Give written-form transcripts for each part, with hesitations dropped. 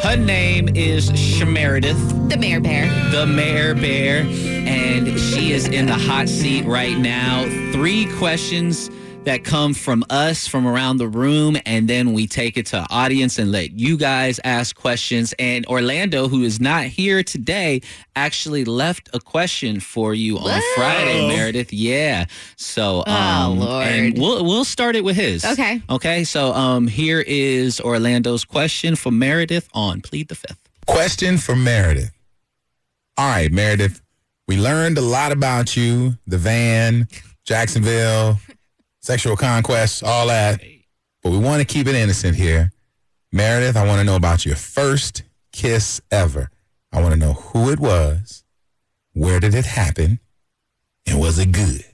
Her name is Meredith. The Mayor Bear. The Mayor Bear. And she is in the hot seat right now. 3 questions that come from us from around the room, and then we take it to the audience and let you guys ask questions. And Orlando, who is not here today, actually left a question for you on Friday, Meredith. Yeah. So Lord. And we'll start it with his. Okay. So here is Orlando's question for Meredith on Plead the Fifth. Question for Meredith. All right, Meredith, we learned a lot about you, the van, Jacksonville, sexual conquest, all that. But we want to keep it innocent here. Meredith, I want to know about your first kiss ever. I want to know who it was, where did it happen, and was it good?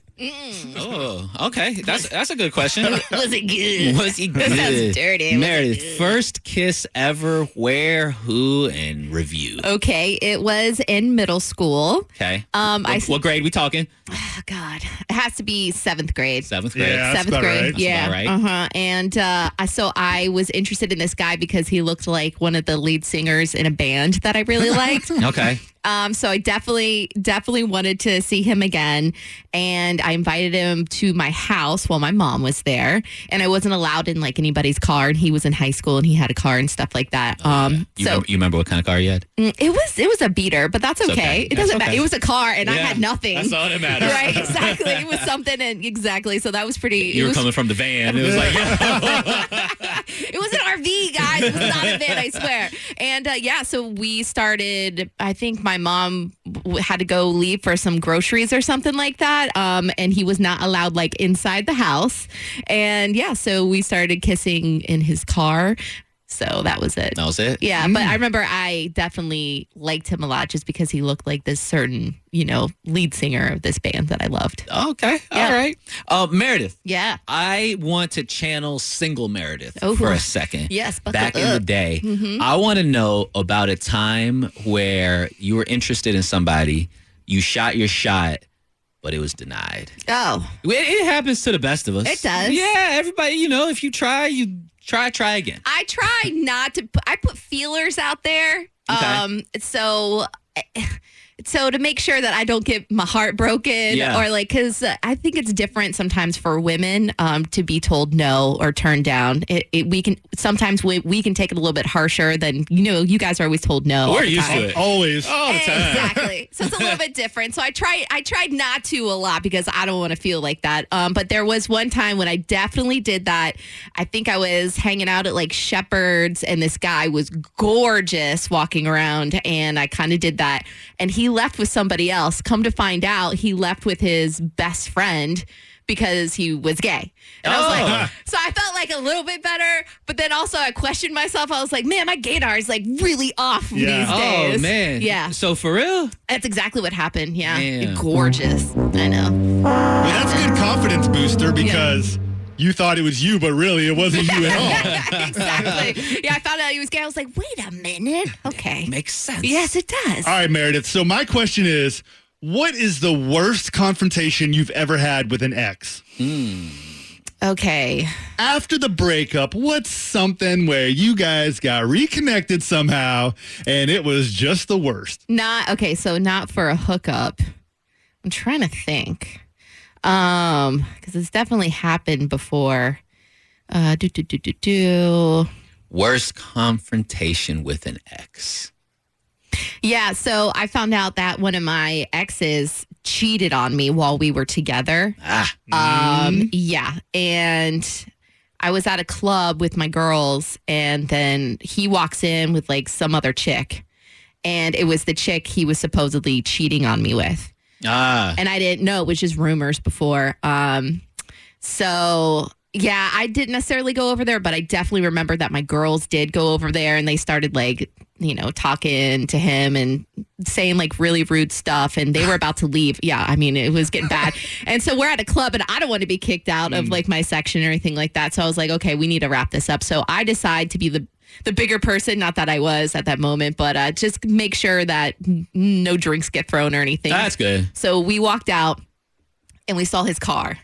Oh, okay. That's a good question. Was it good? Was it good? That sounds dirty. Meredith, first kiss ever, where, who, and review. Okay, it was in middle school. Okay. What grade we talking? Oh, God. It has to be 7th grade. 7th grade. Yeah, that's 7th grade. right. Yeah. That's Uh-huh. And so I was interested in this guy because he looked like one of the lead singers in a band that I really liked. Okay. So I definitely wanted to see him again. And I invited him to my house while my mom was there. And I wasn't allowed in like anybody's car. And he was in high school and he had a car and stuff like that. You remember what kind of car you had? It was a beater, but that's okay. It doesn't matter. It was a car and I had nothing. That's all that matters. Right, exactly. It was something, and exactly. So that was pretty. You were coming from the van. It was like, it was an RV, guys. It was not a van, I swear. And so we started. I think my mom had to go leave for some groceries or something like that. And he was not allowed like inside the house. And so we started kissing in his car. So that was it. That was it? Yeah, but I remember I definitely liked him a lot just because he looked like this certain, lead singer of this band that I loved. Okay. Yeah. All right. Meredith. Yeah. I want to channel single Meredith Oh. for a second. Yes, buckle Back in the up. day, Mm-hmm. I want to know about a time where you were interested in somebody, you shot your shot, but it was denied. Oh. It happens to the best of us. It does. Yeah, everybody, if you try, you try again. I try not to. I put feelers out there. Okay. So to make sure that I don't get my heart broken or because I think it's different sometimes for women to be told no or turned down. We can sometimes we can take it a little bit harsher than you guys are always told no. We're used to it. Always. All the time. Exactly. So it's a little bit different. So I tried not to a lot because I don't want to feel like that. But there was one time when I definitely did that. I think I was hanging out at like Shepherd's and this guy was gorgeous walking around and I kind of did that. And he left with somebody else. Come to find out, he left with his best friend because he was gay. And I was like, so I felt like a little bit better, but then also I questioned myself. I was like, man, my gaydar is like really off these days. Oh, man. Yeah. So for real? That's exactly what happened. Yeah. Man. Gorgeous. I know. Well, that's a good confidence booster because you thought it was you, but really it wasn't you at all. Exactly. Yeah, I found out he was gay. I was like, wait a minute. Okay. Makes sense. Yes, it does. All right, Meredith. So my question is, what is the worst confrontation you've ever had with an ex? Okay. After the breakup, what's something where you guys got reconnected somehow and it was just the worst? So not for a hookup. I'm trying to think. Because it's definitely happened before. Worst confrontation with an ex. Yeah, so I found out that one of my exes cheated on me while we were together. Yeah, and I was at a club with my girls, and then he walks in with like some other chick, and it was the chick he was supposedly cheating on me with. And I didn't know. It was just rumors before. So, yeah, I didn't necessarily go over there, but I definitely remember that my girls did go over there and they started like, talking to him and saying like really rude stuff. And they were about to leave. Yeah, I mean, it was getting bad. And so we're at a club and I don't want to be kicked out of like my section or anything like that. So I was like, okay, we need to wrap this up. So I decide to be the bigger person, not that I was at that moment, but just make sure that no drinks get thrown or anything. That's good. So we walked out and we saw his car.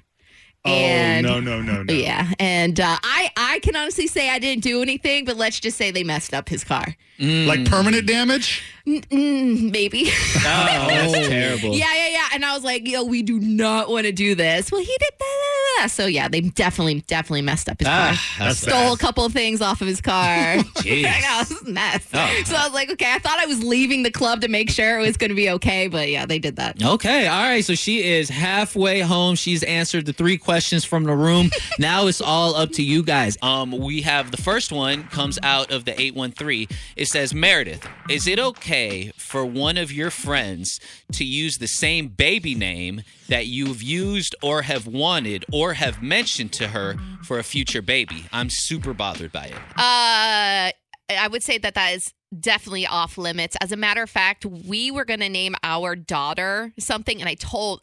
And no. Yeah, and I can honestly say I didn't do anything, but let's just say they messed up his car. Like permanent damage? Maybe. Oh, that's terrible. Yeah. And I was like, yo, we do not want to do this. Well, he did that. So yeah, they definitely messed up his car. That's Stole a couple of things off of his car. Jeez. I know, it was a mess. Oh. So I was like, okay, I thought I was leaving the club to make sure it was going to be okay, but yeah, they did that. Okay, all right. So she is halfway home. She's answered the 3 questions from the room. Now it's all up to you guys. We have the first one comes out of the 813. It says, Meredith, is it okay for one of your friends to use the same baby name that you've used or have wanted or have mentioned to her for a future baby? I'm super bothered by it. I would say that is definitely off limits. As a matter of fact, we were going to name our daughter something, and I told,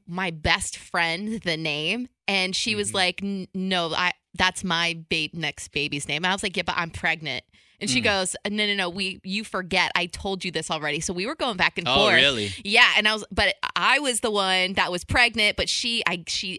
my best friend the name, and she was like, no, that's my next baby's name. And I was like, yeah, but I'm pregnant. And she goes, no, you forget. I told you this already. So we were going back and forth. Oh, really? Yeah. And I was the one that was pregnant, but she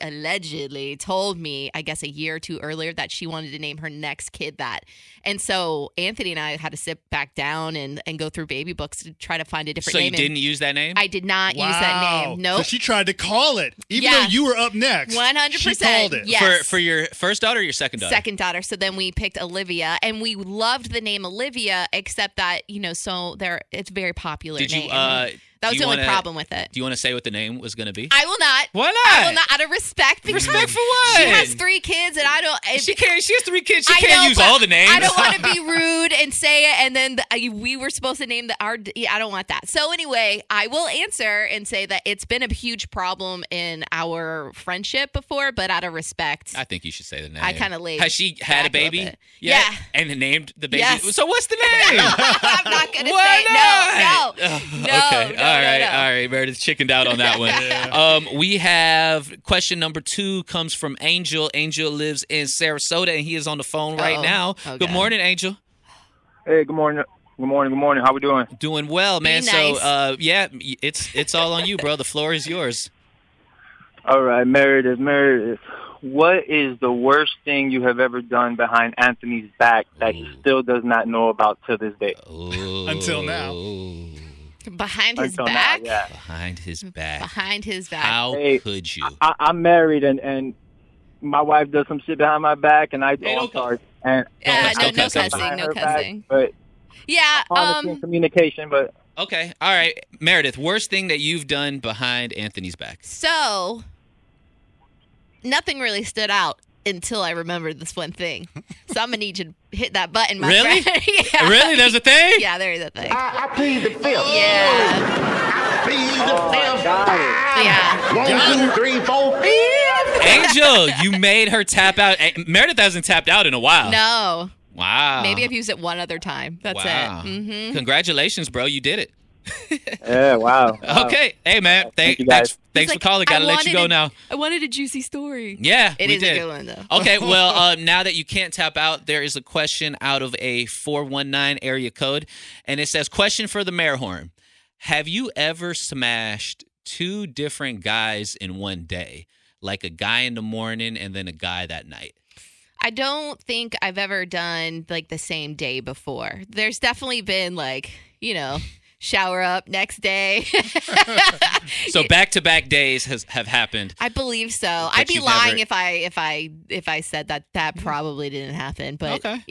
allegedly told me, I guess a year or two earlier, that she wanted to name her next kid that. And so Anthony and I had to sit back down and go through baby books to try to find a different name. So you didn't use that name? I did not use that name. Nope. So she tried to call it, even though you were up next. 100%. She called it. Yes. For your first daughter or your second daughter? Second daughter. So then we picked Olivia, and we loved the name Olivia, except that, it's a very popular name. That was the only problem with it. Do you want to say what the name was going to be? I will not. Why not? I will not, out of respect. Because respect for what? She has 3 kids, and I don't. She has 3 kids. She can't use all the names. I don't want to be rude and say it, and then we were supposed to name I don't want that. So anyway, I will answer and say that it's been a huge problem in our friendship before, but out of respect, I think you should say the name. I kind of laid. Has she had a baby? Yet? Yeah. And named the baby? Yes. So what's the name? I'm not going to Why say not? no. Okay. No, All right. Meredith chickened out on that one. We have question number 2 comes from Angel. Angel lives in Sarasota, and he is on the phone right now. Oh, good morning, Angel. Hey, good morning. Good morning. How we doing? Doing well, man. Nice. So, it's all on you, bro. The floor is yours. All right, Meredith. What is the worst thing you have ever done behind Anthony's back that he still does not know about to this day? Until now. Behind his Until back? Now, yeah. Behind his back. Behind his back. How could you? I'm married, and my wife does some shit behind my back, and I don't charge. And Don't no cuss, cussing, no cussing. But Yeah. honestly, communication, but Okay. All right. Meredith, worst thing that you've done behind Anthony's back? So, nothing really stood out until I remembered this one thing. So I'm going to need you to hit that button, my Really? friend. Yeah. Really? There's a thing? Yeah, there is a thing. I plead the fifth. Yeah. Plead the fifth. Yeah. 1, 2, 3, 4. Angel, you made her tap out. Meredith hasn't tapped out in a while. No. Wow. Maybe I've used it one other time. That's Wow. it. Mm-hmm. Congratulations, bro. You did it. yeah, wow. Okay. Hey, man. Thank you, guys. Thanks for calling. Got to let you go now. I wanted a juicy story. Yeah, It we is did. a good one, though. Okay, well, now that you can't tap out, there is a question out of a 419 area code, and it says, question for the mayor horn. Have you ever smashed 2 different guys in one day? Like a guy in the morning and then a guy that night? I don't think I've ever done like the same day before. There's definitely been like, shower up next day. So back-to-back days have happened. I believe so. I'd be you've lying never- if I said that probably didn't happen. But Okay.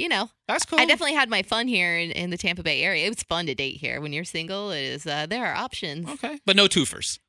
That's cool. I definitely had my fun here in the Tampa Bay area. It was fun to date here. When you're single, it is there are options. Okay, but no twofers.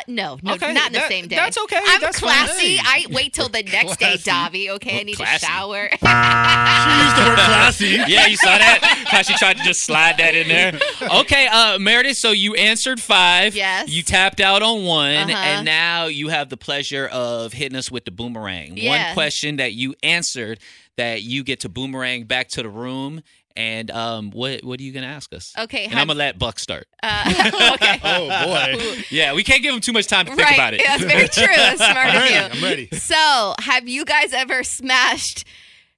No, Okay, not in the same day. that's okay. I'm That's fine. classy. I wait till the next day, Classy. Davi. Okay, I need Classy. a shower. She used the word classy. Yeah, you saw that? How she tried to just slide that in there. Okay, Meredith, so you answered 5. Yes. You tapped out on 1, Uh-huh. and now you have the pleasure of hitting us with the boomerang. Yeah. One question that you answered that you get to boomerang back to the room. And what are you going to ask us? Okay. And I'm going to let Buck start. Okay. Oh, boy. Yeah, we can't give him too much time to think Right. about it. That's very true. That's smart of you. I'm ready. So, have you guys ever smashed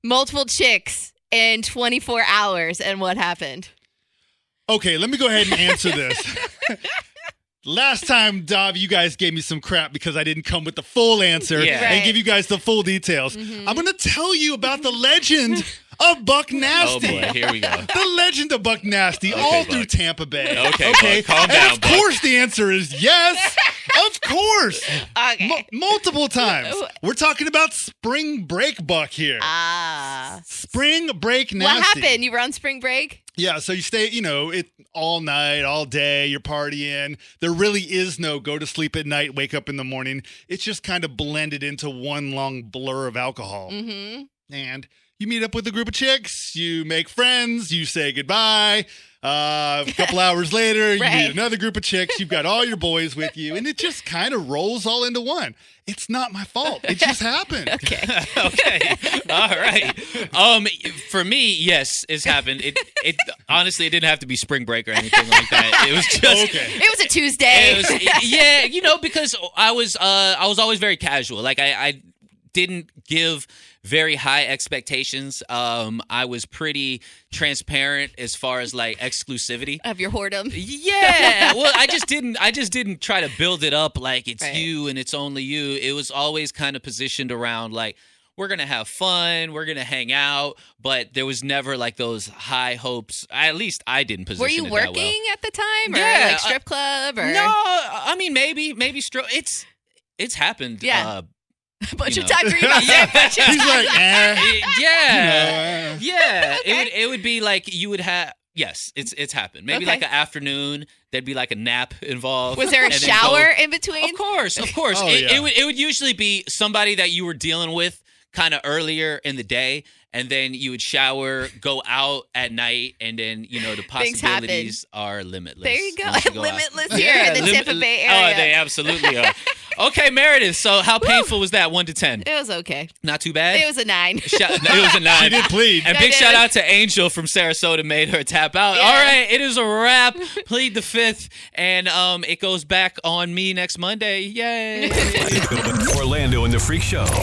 multiple chicks in 24 hours, and what happened? Okay, let me go ahead and answer this. Last time, Dov, you guys gave me some crap because I didn't come with the full answer Yeah. and give you guys the full details. I'm going to tell you about the legend of Buck Nasty. Oh boy, here we go. The legend of Buck Nasty, Okay, all Buck. through Tampa Bay. Okay, Buck, calm down, And Buck. of course, the answer is yes. Of course. Okay. Multiple times. We're talking about spring break Buck here. Spring break Nasty. What happened? You were on spring break? Yeah, so you stay, it all night, all day, you're partying. There really is no go to sleep at night, wake up in the morning. It's just kind of blended into one long blur of alcohol. Mm-hmm. And you meet up with a group of chicks, you make friends, you say goodbye. A couple hours later, you Right. meet another group of chicks, you've got all your boys with you, and it just kind of rolls all into one. It's not my fault. It just happened. Okay. Okay. All right. For me, yes, it's happened. It honestly, it didn't have to be spring break or anything like that. It was just Okay. It was a Tuesday. because I was always very casual. Like I didn't give very high expectations. I was pretty transparent as far as like exclusivity. Of your whoredom. Yeah. Well, I just didn't try to build it up like it's Right. you and it's only you. It was always kind of positioned around like we're going to have fun, we're going to hang out, but there was never like those high hopes. At least I didn't position Were you it that well. working at the time? Or Yeah, like strip club? Or No, I mean maybe it's happened. Yeah. a bunch you of know. times for you about that. Bunch of He's times. like, Yeah. You know, Yeah. Okay. It would be like you would have. Yes, it's happened. Maybe Okay. like an afternoon. There'd be like a nap involved. Was there a and then shower go- in between? Of course. Oh, it, yeah. it would usually be somebody that you were dealing with kind of earlier in the day, and then you would shower, go out at night, and then the Things happen. possibilities are limitless. There you go. once you out. Limitless here in the Tampa Bay area. Oh, they absolutely are. Okay, Meredith. So how painful was that? 1 to 10. It was okay. Not too bad. It was a 9. It was a 9. She did plead. And I big did. shout out to Angel from Sarasota, made her tap out. Yeah. All right, it is a wrap. Plead the fifth, and it goes back on me next Monday. Yay! Orlando and the Freak Show.